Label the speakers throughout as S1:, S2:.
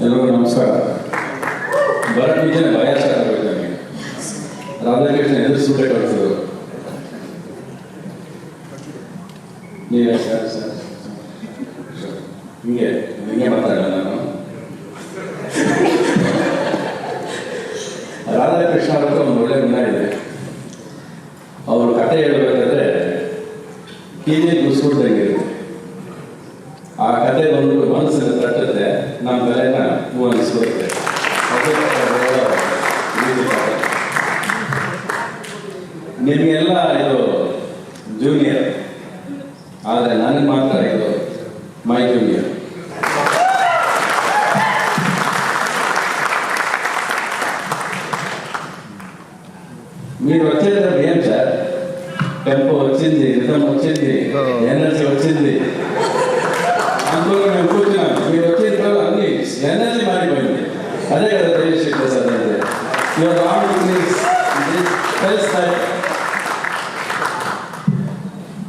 S1: ಎಲ್ಲರಿಗೂ ನಮಸ್ಕಾರ. ಬರೋಕ್ಕೆ ಮುಂಚೆನೇ ಭಯ ಸ್ಟಾರ್ಟ್ ಆಗೋಯ್ತು ನನಗೆ. ರಾಧಾಕೃಷ್ಣ ಎದುರಿಸ್ಬಿಟ್ಟೆ ಕಳಿಸಿದ್ರು. ನೀವೇ ಸರ್ ಸರ್ ಹಿಂಗೆ ಹಿಂಗೆ ಮಾತಾಡಲ್ಲ ನಾನು. ರಾಧಾಕೃಷ್ಣ ಅವ್ರ ಒಂದು ಒಳ್ಳೆ ಗುಣ ಇದೆ. ಅವರು ಕಥೆ ಹೇಳಬೇಕಾದ್ರೆ ಕಿವಿ ಗುಸ್ಬಿಡ್ದಂಗೆ ಇರುತ್ತೆ. ಆ ಕತೆ ಬಂದು ಮನಸ್ಸಿನ ತಟ್ಟುತ್ತೆ, ನಮ್ಮ ತಲೆನ ಹೂ ಅನಿಸ್ಬಿಡುತ್ತೆ. ನಿಮಗೆಲ್ಲ ಇದು ಜೂನಿಯರ್, ಆದರೆ ನನಗೆ ಮಾತ್ರ ಇದು ಮೈ ಜೂನಿಯರ್. మీరు వచ్చేటప్పుడు ఏం సార్ టెంపో వచ్చింది, రిథం వచ్చింది, ఎనర్జీ వచ్చింది, అందులో మేము కూర్చున్నాం. మీరు వచ్చిన తర్వాత అన్ని ఎనర్జీ మారిపోయింది. అదే కదా తెలియదు సార్. అంటే your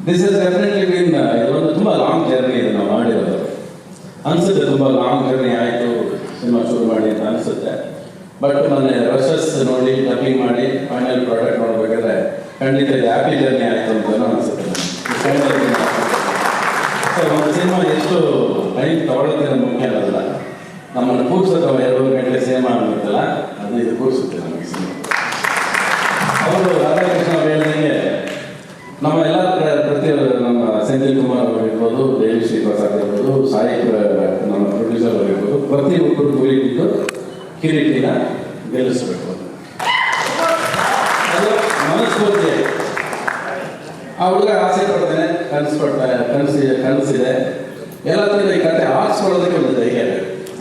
S1: this is definitely been ಇದೊಂದು ತುಂಬ ಲಾಂಗ್ ಜರ್ನಿ. ಇದು ನಾವು ಮಾಡಿರೋದು ಅನಿಸುತ್ತೆ, ತುಂಬ ಲಾಂಗ್ ಜರ್ನಿ ಆಯಿತು ಸಿನಿಮಾ ಶುರು ಮಾಡಿ ಅಂತ ಅನಿಸುತ್ತೆ. ಬಟ್ ಮೊನ್ನೆ ರಶಸ್ ನೋಡಿ ಡಬ್ಬಿಂಗ್ ಮಾಡಿ ಫೈನಲ್ ಪ್ರಾಡಕ್ಟ್ ನೋಡ್ಬೇಕಾದ್ರೆ ಖಂಡಿತ ಇದು ಹ್ಯಾಪಿ ಜರ್ನಿ ಆಯಿತು ಅಂತಲೂ ಅನಿಸುತ್ತೆ. ಒಂದು ಸಿನಿಮಾ ಎಷ್ಟು ಟೈಮ್ ತಗೊಳ್ಳೋದೇ ಮುಖ್ಯ ಅಲ್ಲ, ನಮ್ಮನ್ನು ಕೂರಿಸುತ್ತೆ. 2 ಗಂಟೆ ಸಿನಿಮಾ ಅನ್ನುತ್ತಲ್ಲ, ಅದು ಇದು ಕೂರಿಸುತ್ತೆ ನಮಗೆ ಸಿನಿಮಾ. ಅವರು ರಾಧಾಕೃಷ್ಣ ಅವರು ಹೇಳಿದಂಗೆ ನಮ್ಮ ಎಲ್ಲ ನಮ್ಮ ಸೆಂಥಿಲ್ ಕುಮಾರ್ ಅವರು ಇರ್ಬೋದು, ದೇವಿಶ್ರೀ ಪ್ರಸಾದ್ ಇರ್ಬೋದು, ಸಾಯಿ ನಮ್ಮ ಪ್ರೊಡ್ಯೂಸರ್ ಅವರು ಇರ್ಬೋದು, ಪ್ರತಿಯೊಬ್ಬರು ಗುರಿಗಿದ್ದು ಕಿರೀಟಿನ ಗೆಲ್ಲಿಸಬೇಕು. ಅದು ಮನಸ್ಫೂರ್ತಿ. ಆ ಹುಡುಗ ಆಸೆ ಪಡ್ತಾನೆ, ಕನಸಿದೆ. ಎಲ್ಲ ಥರದ ಈ ಕತೆ ಆರಿಸ್ಕೊಳ್ಳೋದಕ್ಕೆ ಒಂದು ಧೈರ್ಯ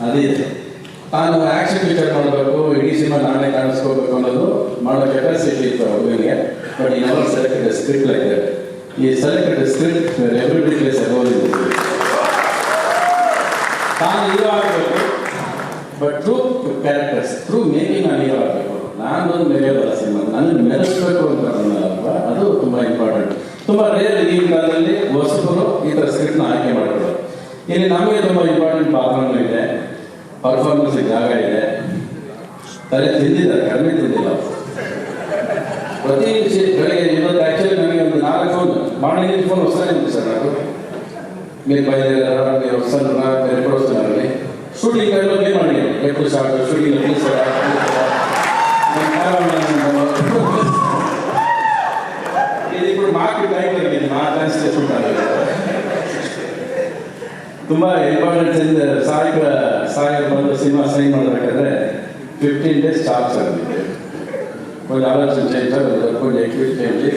S1: ಅದಿದೆ. ತಾನು ಆ್ಯಕ್ಷನ್ ಪಿಕ್ಚರ್ ಮಾಡಬೇಕು, ಇಡೀ ಸಿನಿಮಾ ನಾನೇ ಕಾಣಿಸ್ಕೋಬೇಕು ಅನ್ನೋದು ಮಾಡೋ ಕೆಪಾಸಿಟಿ ಇತ್ತು ಹುಡುಗನಿಗೆ. ಬಟ್ ಈ never selected script like that. ಈ selected script everybody plays a role in. ತಾನು ಹೀರೋ ಆಗಬೇಕು, but through characters, through making ನಾನು ಹೀರೋ ಆಗಬೇಕು. ನಾನೊಂದು ಮೆರೆಯೋಲ್ಲ ಸಿನಿಮಾ, ನನಗೆ ಮೆರೆಸ್ಬೇಕು ಅಂತ ಅನ್ನೋದಲ್ವ, ಅದು ತುಂಬ ಇಂಪಾರ್ಟೆಂಟ್. ತುಂಬ ರೇರ್ ಈ ಕಾಲದಲ್ಲಿ ಹೊಸಬರು ಈ ಥರ ಸ್ಕ್ರಿಪ್ಟ್ನ ಆಯ್ಕೆ ಮಾಡಿಕೊಳ್ಳೋದು. ಇಲ್ಲಿ ನಮಗೆ ತುಂಬ ಇಂಪಾರ್ಟೆಂಟ್ ಪಾತ್ರನೂ ಇದೆ, ಪರ್ಫಾರ್ಮೆನ್ಸ್ ಜಾಗ ಇದೆ. ತಲೆ ತಿಂದಿದ್ದಾರೆ, ಕಡಿಮೆ ತಿಂದಿಲ್ಲ. ಪ್ರತಿ ಬೆಳಗ್ಗೆ ಇವತ್ತು ಆ್ಯಕ್ಚುಲಿ ನನಗೆ ಒಂದು 4 ಫೋನ್ ಮಾಡಿ ಫೋನ್ ಹೊಸದೇ ಉಂಟು ಸರ್. నాకు మీరు బయలుదేరారా, మీరు వస్తున్నారా, మీరు ఎప్పుడు వస్తున్నారని. షూటింగ్ టైంలో మేము అడిగాం ఎప్పుడు స్టార్ట్, షూటింగ్లో తీసారా, ఇది ఇప్పుడు మాకు టైం దొరికింది, మా డాన్స్ చేసుకుంటాను. ತುಂಬ ಇಂಪಾರ್ಟೆಂಟ್. ಸಾಯಿ ಬಂದು ಸಿನಿಮಾ ಸೈನ್ ಮಾಡಬೇಕಾದ್ರೆ 15 days ಚಾರ್ಜ್ ಆಗಿದೆ. కొంచెం ఆలోచన చేయించారు, కొంచెం ఎక్విట్ చేయండి,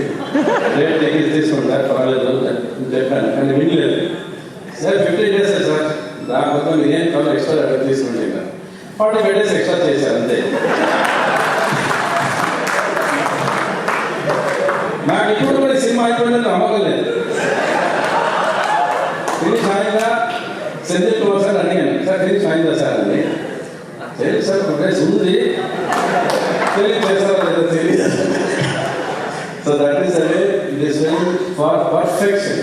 S1: రేట్ తగ్గించి తీసుకుంటారు, పర్వాలేదు చెప్పాను. కానీ వినలేదు. సార్ 15 days సార్, దానికోసం నేనేం కావాలి ఎక్స్ట్రా తీసుకుంటే 45 days ఎక్స్ట్రా చేశారు అంతే. నాకు ఇప్పుడు కూడా సినిమా అయిపోయిందని నమ్మకం లేదు. ఫినిష్ అయిందా సెంథిల్ కుమార్ సార్ అడిగాను, సార్ ఫినిష్ అయిందా సార్ అని. తెలియదు సార్, ఒక డేస్ ఉంది, తెలియదు చేస్తారా లేదా తెలియదు. So that is away this well for perfection,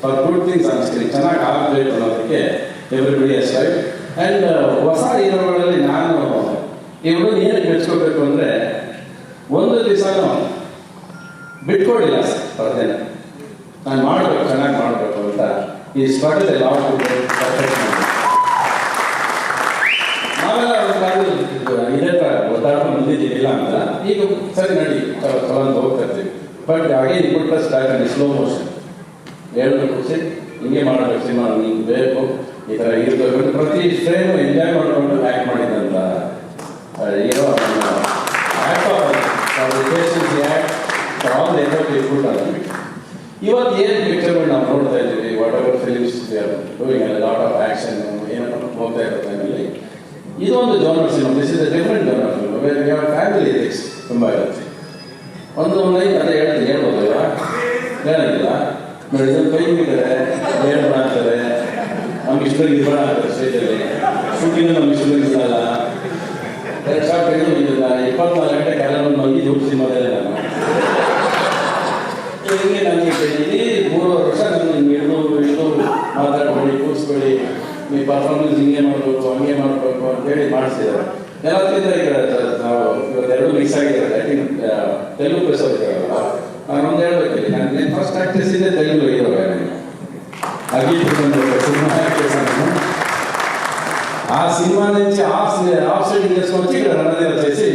S1: for good things on screen. ಚೆನ್ನಾಗಿ ಆಗಬೇಕು ಅನ್ನೋದಕ್ಕೆ ಎವ್ರಿಬಡಿ ಎಸ್ ರೈಟ್. ಆ್ಯಂಡ್ ಹೊಸ ಹೀರೋಗಳಲ್ಲಿ ನಾನು ಇವರು ಏನಕ್ಕೆ ಮೆಚ್ಕೋಬೇಕು ಅಂದರೆ, ಒಂದು ದಿವಸನೂ ಬಿಟ್ಕೊಡಿಲ್ಲ ಸರ್ ಪರದೆನ. ನಾನು ಮಾಡಬೇಕು, ಚೆನ್ನಾಗಿ ಮಾಡಬೇಕು ಅಂತ ಈ ಸ್ಪರ್ಧೆ ಲಾಟ್ ಪರ್ಫೆಕ್ಷನ್. ನಾವೆಲ್ಲ ಇದೇ ಥರ ಒದ್ದಾಡ್ಕೊಂಡು ಬಂದಿದ್ದೀವಿ, ಇಲ್ಲ ಅಂತ. ಈಗ ಸರಿ ನಡಿ ಚಲೋ ಹೋಗ್ತಾ ಇರ್ತೀವಿ. But again put us back and slow motion ಹೇಳ್ಬೇಕು, ಸರಿ ಹಿಂಗೆ ಮಾಡಬೇಕು ಸಿನಿಮಾ, ಹಿಂಗೆ ಬೇಕು, ಈ ಥರ ಇರಬೇಕು. ಪ್ರತಿ ಫ್ರೇಮು ಎಂಜಾಯ್ ಮಾಡಿಕೊಂಡು ಆ್ಯಕ್ಟ್ ಮಾಡಿದಂಥ ಹೀರೋ ಆಲ್ ಎಫರ್ಟ್ ಪುಟ್ ಆಗಬೇಕು. ಇವತ್ತು ಏನು ಪಿಕ್ಚರ್ಗಳು ನಾವು ನೋಡ್ತಾ ಇದ್ದೀವಿ, whatever films doing lot of action ಏನೋ ಹೋಗ್ತಾ ಇರೋ ಟೈಮಲ್ಲಿ ಇದೊಂದು genre cinema. This is a different genre film where we have family ethics ತುಂಬ ಇರುತ್ತೆ. ಒಂದು ಲೈನ್ ಅದೇ ಹೇಳ್ಬೋದಲ್ವ, ಹೇಳೋದಿಲ್ಲ ನೋಡಿ. ಇದನ್ನು ಕೈ ಮುಗಿತಾರೆ, ಬೇಡ ಆಗ್ತಾರೆ, ನಮ್ಗೆ ಇಷ್ಟೊಂದು ಇಬ್ಬರ ಆಗ್ತಾರೆ ಸ್ಟೇಜಲ್ಲಿ. ಶೂಟಿಂಗ್ ನಮ್ಗೆ ಇಷ್ಟೊಂದು ಇರಲ್ಲ, 2 ಶಾರ್ಟ್ ತೆಗೆದು ಇಲ್ಲ, 24 ಗಂಟೆ ಕ್ಯಾಲೆಂಡರ್ ಮಗಿ ದುಡ್ಡು ಸಿನಿಮಾದಲ್ಲೇ ನಾನು ಹಿಂಗೆ ನನಗೆ 3 ವರ್ಷ ನಾನು ಹಿಂಗೆ ಹಿಡಿದು ಮಾತಾಡ್ಕೊಳ್ಳಿ, ಕೂರಿಸ್ಕೊಳ್ಳಿ, ಈ ಪರ್ಫಾರ್ಮೆನ್ಸ್ ಹಿಂಗೆ ಮಾಡಬೇಕು ಹಂಗೆ ಮಾಡಬೇಕು ಅಂತೇಳಿ ಮಾಡಿಸಿದ್ದಾರೆ. ಎಲ್ಲತ್ತಿಂದ ಈಗ ನಾವು ಇವತ್ತೆರಡು ಮಿಕ್ಸ್ ಆಗಿದ್ದಾರೆ. ಐ ಥಿಂಕ್ ತೆಲುಗು ಪ್ರೆಸ್ ಆಗಿದ್ದಾರಲ್ಲ, ನಾನೊಂದು ಹೇಳ್ಬೇಕಿಲ್ಲ, ನಾನು ಫಸ್ಟ್ ಆಕ್ಟ್ರೆಸ್ ಇದೆ ತೆಲುಗು ಹೀರೋ సినిమా యాక్ట్ చేశాను. ఆ సినిమా నుంచి ఆఫ్ సైడ్ చేసుకొచ్చి ఇక్కడ రణదేవ్ వచ్చేసి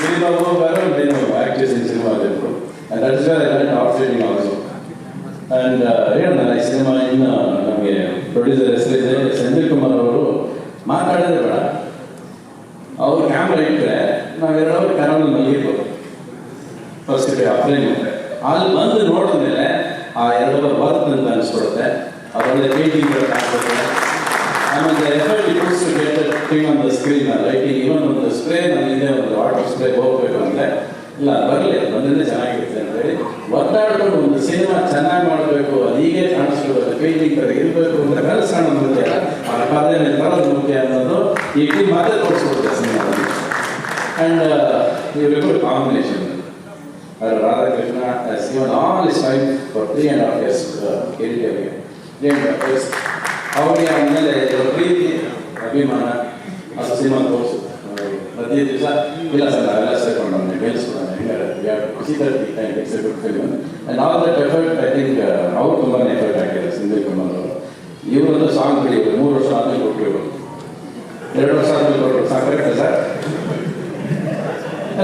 S1: గిరిబాబు గారు నేను యాక్ట్ చేసిన సినిమా ఇప్పుడు. And that is why I like of siding also. And ಏನಲ್ಲ ಈ ಸಿನಿಮಾ ಇನ್ನು ನಮಗೆ ಪ್ರೊಡ್ಯೂಸರ್ ಹೆಸರಿದೆ ಸಂಜೀವ್ ಕುಮಾರ್ ಅವರು ಮಾತಾಡಿದ್ರೆ ಬೇಡ, ಅವ್ರು ಕ್ಯಾಮ್ರಾ ಇಟ್ಟರೆ ನಾವು 2 ಅವರ್ ಕರಾವಳಿ ಮಲಗಿರ್ಬೋದು. ಫಸ್ಟ್ ಡೇ ಅಪ್ಲೈನ್ ಅಲ್ಲಿ ಬಂದು ನೋಡಿದ್ಮೇಲೆ ಆ 2 ಅವರ್ ವರ್ಕ್ ಅಂತ ಅನಿಸ್ಕೊಡುತ್ತೆ. ಅದೊಳ್ಳೆ ಪೇಂಟಿಂಗ್ ಆಗ್ತದೆ. ಆಮೇಲೆ effort it's to get thing on the screen, lighting, even ಒಂದು ಸ್ಪ್ರೇ ನಮ್ಮಿಂದ ಒಂದು ವಾಟರ್ ಸ್ಪ್ರೇ ಹೋಗ್ಬೇಕು ಅಂದರೆ ಇಲ್ಲ ಬರಲಿ ಬಂದ್ರೆ ಚೆನ್ನಾಗಿರುತ್ತೆ ಅಂತ ಹೇಳಿ ಒತ್ತಾಡ್ಕೊಂಡು ಒಂದು ಸಿನಿಮಾ ಚೆನ್ನಾಗಿ ಮಾಡಬೇಕು, ಅದು ಹೀಗೆ ಕಾಣಿಸ್ಕೊಳ್ಬೇಕು, ಪೇಂಟಿಂಗ್ ಥರ ಇರಬೇಕು ಅಂದರೆ ಕನಸು ಮುಖ್ಯ, ಆ ಪಾದನೆ ತರೋದು ಮುಖ್ಯ ಅನ್ನೋದು ಈ ಟೀಮ್ ಮಾತ್ರ ತೋರಿಸ್ಕೊಡುತ್ತೆ ಸಿನಿಮಾದಲ್ಲಿ. ಆ್ಯಂಡ್ ಇವರಿಬ್ಬರು combination Radhakrishna even all is fine for 3.5 years ಕಿರೀಟಿಯವರಿಗೆ 3.5 years ಅವರಿಗೆ ಆಮೇಲೆ ಪ್ರೀತಿ ಅಭಿಮಾನ ಅದು ಸಿನಿಮಾ ತೋರಿಸು ಪ್ರತಿ ದಿವಸ ಇಲ್ಲ ಸರ್ ನಾವೆಲ್ಲ ಸೇರ್ಕೊಂಡು ನಮಗೆ ಬೆಳೆಸ್ಕೊಡೋಣ ಹೆಂಗೆ ಖುಷಿ ತರ್ತಿ it's a good film. And all that effort I think ಅವ್ರು ತುಂಬಾ ಎಫರ್ಟ್ ಹಾಕಿದ್ದಾರೆ ಸಂಜಯ್ ಕುಮಾರ್ ಅವರು. ಇವರದ್ದು ಸಾಂಗ್ ಬಿಡಿದ್ರು 3 ವರ್ಷ ಆದ್ಮೇಲೆ ಕೊಟ್ಟರು, 2 ವರ್ಷ ಆದ್ಮೇಲೆ ಕೊಟ್ಟರು. ಸಾಕಾಗ್ತದೆ ಸರ್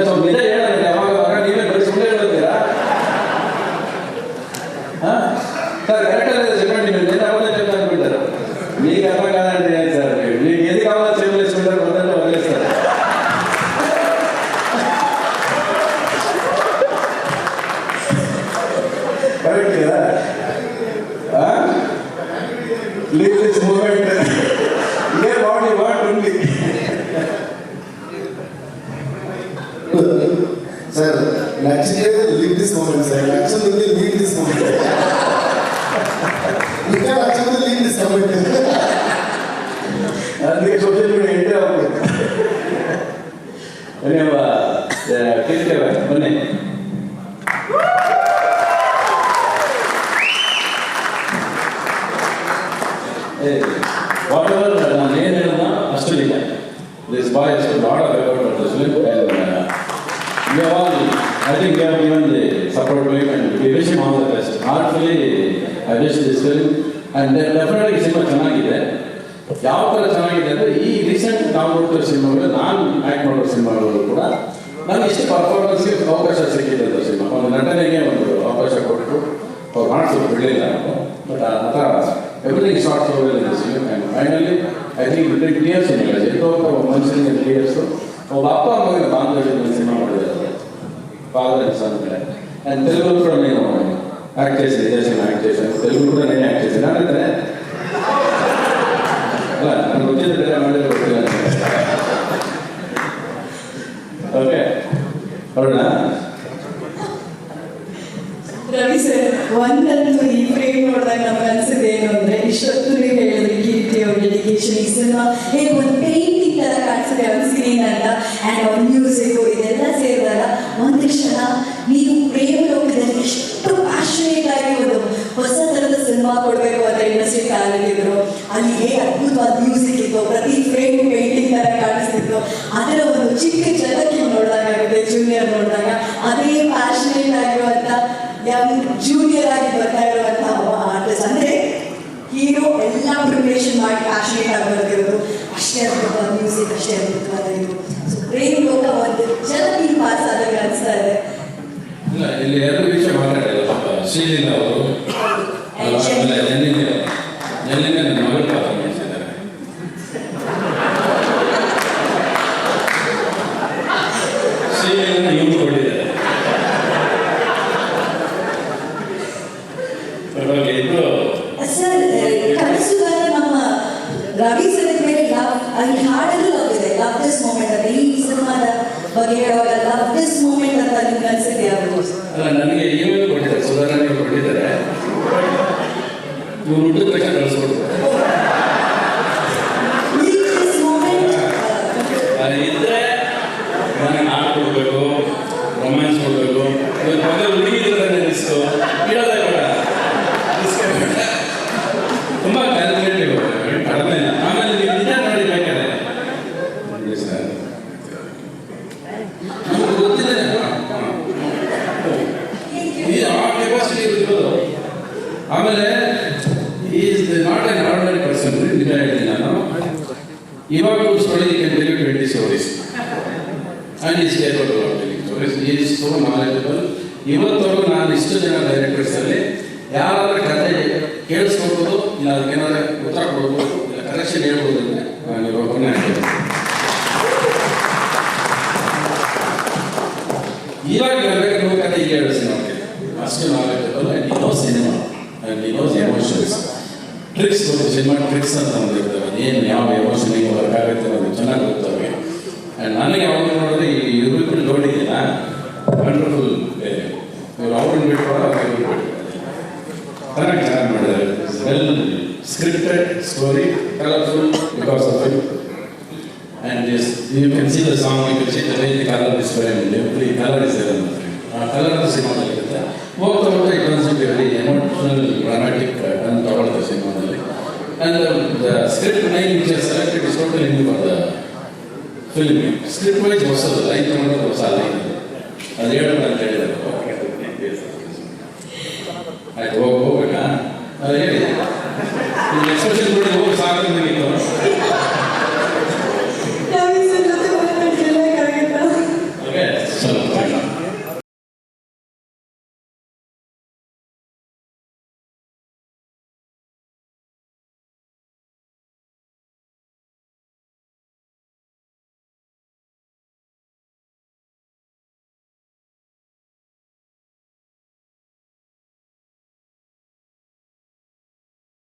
S1: ಸ್ವಲ್ಪ ನಿಜ ಹೇಳೋಣ, ಯಾವಾಗ ನೀವೇ ಬರೀ ಸುಮ್ಮನೆ ಹೇಳ್ತೀರಾ? ಹಾಂ ಸರ್ ಕರೆಕ್ಟಾಗಿ ಸೆಕೆಂಡ್ ನಿನ್ನ ಅವಲೇ ಚೆಕ್ ಅಂದ್ಬಿಡ್ತಾರೆ. ಈಗ ಅರ್ಥ ಏನು ಸರ್ ನೀವು ಎದಕ್ಕೆ ಅವಲ ಚೆಲ್ಲಿಸ್ಬಿಟ್ಟಾರೆ ಮೊದಲು ಒಳ್ಳೆ ಸರ್. ಕರೆಕ್ಟ್ ಇದಾ? Leave this moment. Get what you want only.
S2: Sir, actually leave this moment, sir. Actually leave this moment. You can actually leave this moment.
S1: ಅದಕ್ಕೆ ಸೋಷಿಯಲ್ ಮೀಡಿಯಾ ಎಂಟ್ರಿ ಆಗ್ಬೇಕು. ಕೇಳ್ತೇವೆ ಬನ್ನಿ. ವಾಟ್ ಎವರ್ ನಾನು ಏನು ಹೇಳಿದ ಅಷ್ಟು ಇಲ್ಲ. This boy is lot of effort of this film and we have all, I think we have given the support to him and we wish him all the best. Heartfully, I wish this film and definitely cinema ಚೆನ್ನಾಗಿದೆ. ಯಾವ ಥರ ಚೆನ್ನಾಗಿದೆ ಅಂದರೆ ಈ recent ನಾವು ನೋಡ್ತಿರೋ ಸಿನಿಮಾಗಳು, ನಾನು act ಮಾಡೋ ಸಿನಿಮಾಗಳು ಕೂಡ ನನಗೆ ಇಷ್ಟು ಪರ್ಫಾರ್ಮೆನ್ಸ್ಗೆ ಅವಕಾಶ ಸಿಕ್ಕಿದೆ ಅಂತ ಸಿನಿಮಾ. ಒಂದು ನಟನೆಗೆ ಒಂದು ಅವಕಾಶ ಕೊಟ್ಟರು, ಅವ್ರು ಮಾಡಿಸೋದು ಬಿಡಲಿಲ್ಲ ನಾವು. ಬಟ್ ಆ ಥರ ಎವ್ರಿಥಿಂಗ್ ಶಾರ್ಟ್ಸ್ ಹೋಗಿಲ್ಲ ಇನ್ film and finally I think it clears ಇಲ್ಲ ಎಷ್ಟೋ ಒಬ್ಬ ಮನುಷ್ಯನಿಗೆ ಕ್ಲಿಯರ್ಸು. ಒಬ್ಬ ಅಪ್ಪ ಅಮ್ಮನಿಗೆ ಬಾಂಧವ್ಯದ ಸಿನಿಮಾ ಮಾಡಿದ್ದಾರೆ ಫಾದರ್ ಅಂಡ್ ಸನ್ ಮೇಲೆ. ಆ್ಯಂಡ್ ತೆಲುಗು ಕೂಡ ನೀವು ಆ್ಯಕ್ಟ್ చేసి ಆ್ಯಕ್ಟ್ చేసి ತೆಲುಗು ಕೂಡ ನೀನು ಆ್ಯಕ್ಟ್ చేసి ನಾನಿದ್ರೆ ಅಲ್ಲ ನಾನು ಗೊತ್ತಿದ್ದ ಬೇರೆ ಮಾಡಿದ್ರೆ ಗೊತ್ತಿಲ್ಲ. ಓಕೆ ಹೊರಡ
S3: ರವಿ ಸರ್, ಒಂದಂತೂ ಈ ಫ್ರೇಮ್ ನೋಡಿದಾಗ ನಮ್ಗೆ ಅನ್ಸಿದೆ ಏನು ಅಂದ್ರೆ, ಇಷ್ಟೊತ್ತು ನೀವು ಹೇಳಿದ್ರಿ ಕೀರ್ತಿ ಅವ್ರ ಡೆಡಿಕೇಶನ್, ಈ ಸಿನಿಮಾ ಹೇಗೆ ಒಂದು ಪೇಂಟಿಂಗ್ ತರ ಕಾಣಿಸಿದೆ ಅವ್ರ ಸ್ಕ್ರೀನ್ ಅಂತ, ಆ್ಯಂಡ್ ಅವ್ರ ಮ್ಯೂಸಿಕ್ ಇದೆಲ್ಲ ಸೇರಿದಾಗ ಒಂದು ಕ್ಷಣ ನೀವು ಪ್ರೇಮ ಲೋಕದಲ್ಲಿ ಎಷ್ಟು ಪ್ಯಾಷನೇಟ್ ಆಗಿ ಒಂದು ಹೊಸ ಥರದ ಸಿನಿಮಾ ಕೊಡಬೇಕು ಅಂತ ಇಂಡಸ್ಟ್ರಿ ಕಾಲಿಟ್ಟಿದ್ರು. ಅಲ್ಲಿ ಹೇಗೆ ಅದ್ಭುತವಾದ ಮ್ಯೂಸಿಕ್ ಇತ್ತು, ಪ್ರತಿ ಫ್ರೇಮ್ ಪೇಂಟಿಂಗ್ ತರ ಕಾಣಿಸ್ತಿತ್ತು. ಅದರ ಒಂದು ಚಿಕ್ಕ ಜಗಕ್ಕೆ ನೋಡಿದಾಗುತ್ತೆ ಜೂನಿಯರ್ ನೋಡಿದಾಗ. ಅದೇ ಪ್ಯಾಷನೇಟ್ ಆಗಿರುವಂಥ ಜೂನಿಯರ್ ಆಗಿ ಬರ್ತಾ ಇರುವಂಥ ಆರ್ಟಿಸ್ಟ್ ಅಂದರೆ ಹೀರೋ ಎಲ್ಲ ಪ್ರಿಪರೇಷನ್ ಮಾಡಿ ಪ್ಯಾಷನೇಟ್ ಆಗಿ ಬರ್ತಿರೋದು. ಅಷ್ಟೇ ಅದ್ಭುತವಾದ ಮ್ಯೂಸಿಕ್, ಅಷ್ಟೇ ಅದ್ಭುತವಾದ ಇದು. ಸೊ ಪ್ರೇಮ್ ಲೋಕ ಒಂದು ಜಗತ್ತಿನ ಪಾಸ್ ಆದಾಗ ಅನಿಸ್ತಾ ಇದೆ.
S1: ಇಲ್ಲ ಇಲ್ಲಿ 2 ವಿಷಯ ಮಾತಾಡಿಲ್ಲ. ಶ್ರೀಲೀಲಾ ಅವರು ಜಲ್ಲಿನ ನನ್ನ ಮಗಳ ಪಾತ್ರ ಮಾಡಿಸಿದ್ದಾರೆ. ಶ್ರೀಲೀಲಾ ಇವ್ರು ಕೊಟ್ಟಿದ್ದಾರೆ.
S3: ಸರ್ ಕನಸುಗಾರ ನಮ್ಮ ರವಿ ಸರ್ ಮೇಲೆ ಅಲ್ಲಿ ಹಾಡಲು ಲವ್ ಇದೆ, ಲವ್ ದಿಸ್ ಮೂಮೆಂಟ್ ಅಂತ. ಈ ಸಿನಿಮಾದ ಬಗ್ಗೆ ಹೇಳುವಾಗ ಲವ್ ದಿಸ್ ಮೂಮೆಂಟ್ ಅಂತ ನಿಮ್ಗೆ ಅನ್ಸಿದೆ ಯಾವುದು?
S1: ಅಲ್ಲ ನನಗೆ ಇವರು ಕೊಟ್ಟಿದ್ದಾರೆ, ಸುಧಾರಣೆ ಇವರು ಕೊಟ್ಟಿದ್ದಾರೆ. ಇವ್ರು ಹುಟ್ಟಿದ ತಕ್ಷಣ ಕಳಿಸ್ಕೊಡ್ತಾರೆ ಇದ್ರೆ ನನಗೆ ಹಾಡು ಕೊಡಬೇಕು, ರೊಮ್ಯಾನ್ಸ್ ಕೊಡಬೇಕು. ಇವ್ರ ಮಗ ಹುಡುಗಿದ್ರೆ ನೆನೆಸ್ತು ಇಡೋದೇ ಬೇಡ, ಆಮೇಲೆ is not an ordinary person. ನಿಜ ಹೇಳ್ತೀನಿ ನಾನು. ಇವಾಗ story can tell you 20 stories and is capable of telling stories. Is so knowledgeable. ಇವತ್ತವರೆಗೂ ನಾನು ಇಷ್ಟು ಜನ ಡೈರೆಕ್ಟರ್ಸಲ್ಲಿ ಯಾರಾದ್ರೂ ಕತೆ ಕೇಳಿಸ್ಕೊಬೋದು, ಇಲ್ಲ ಅದಕ್ಕೇನಾದ್ರೂ ಉತ್ತರ ಕೊಡ್ಬೋದು, ಇಲ್ಲ ಕರೆಕ್ಷನ್ ಹೇಳ್ಬೋದು ಅಂದರೆ ನಾನು ಇವಾಗನೇ ಹೇಳ್ತೀನಿ. ಇವಾಗ ಬೇಕಾದ್ರೆ ನೀವು ಕತೆ ಈಗ ಹೇಳಿಸಿ ನೋಡ್ತೀನಿ. ಅಷ್ಟು ನಾಲೆಜಬಲ್ ಆ್ಯಂಡ್ ಈ ನೋ ಸಿನಿಮಾ ಆ್ಯಂಡ್ ಈ ನೋಸ್ ಎಮೋಷನ್ಸ್. ಟ್ರಿಕ್ಸ್ ಗೊತ್ತು, ಸಿನಿಮಾ ಟ್ರಿಕ್ಸ್ ಅಂತ ಒಂದು ಇರ್ತವೆ. ಏನು ಯಾವ ಎಮೋಷನ್ ಹಿಂಗೆ ವರ್ಕ್ ಆಗುತ್ತೆ ಅನ್ನೋದು ಚೆನ್ನಾಗಿ ಗೊತ್ತವೆ. ಆ್ಯಂಡ್ ನನಗೆ ಯಾವಾಗ ನೋಡಿದ್ರೆ ಈ ಇವ್ರಿಬ್ರು ನೋಡಿದ್ದೀನ ವಂಡರ್ಫುಲ್. ಇವ್ರು ಅವ್ರನ್ನ ಬಿಟ್ಟು ಚೆನ್ನಾಗಿ ಮಾಡಿದ್ದಾರೆ. Well scripted story, colourful because of it. And yes, you can see the song, you can see the way the color is framed, every color is there. Color of the cinema irutte. ಹೋಗ್ತಾ ಹೋಗ್ತಾ it turns into very emotional, dramatic and ತಗೊಳ್ಳುತ್ತೆ ಸಿನಿಮಾದಲ್ಲಿ. And the script line which is selected is totally new for the film. Script wise ಹೊಸದು, line ತಗೊಂಡು ಹೊಸ line ಅದು ಹೇಳೋಣ ಅಂತ ಹೇಳಿದ್ದಾರೆ. ಆಯ್ತು ಹೋಗ್ಬೇಕಾ? ಅದು ಹೇಳಿ ಎಕ್ಸ್ಪ್ರೆಷನ್ ನೋಡಿ ಹೋಗಿ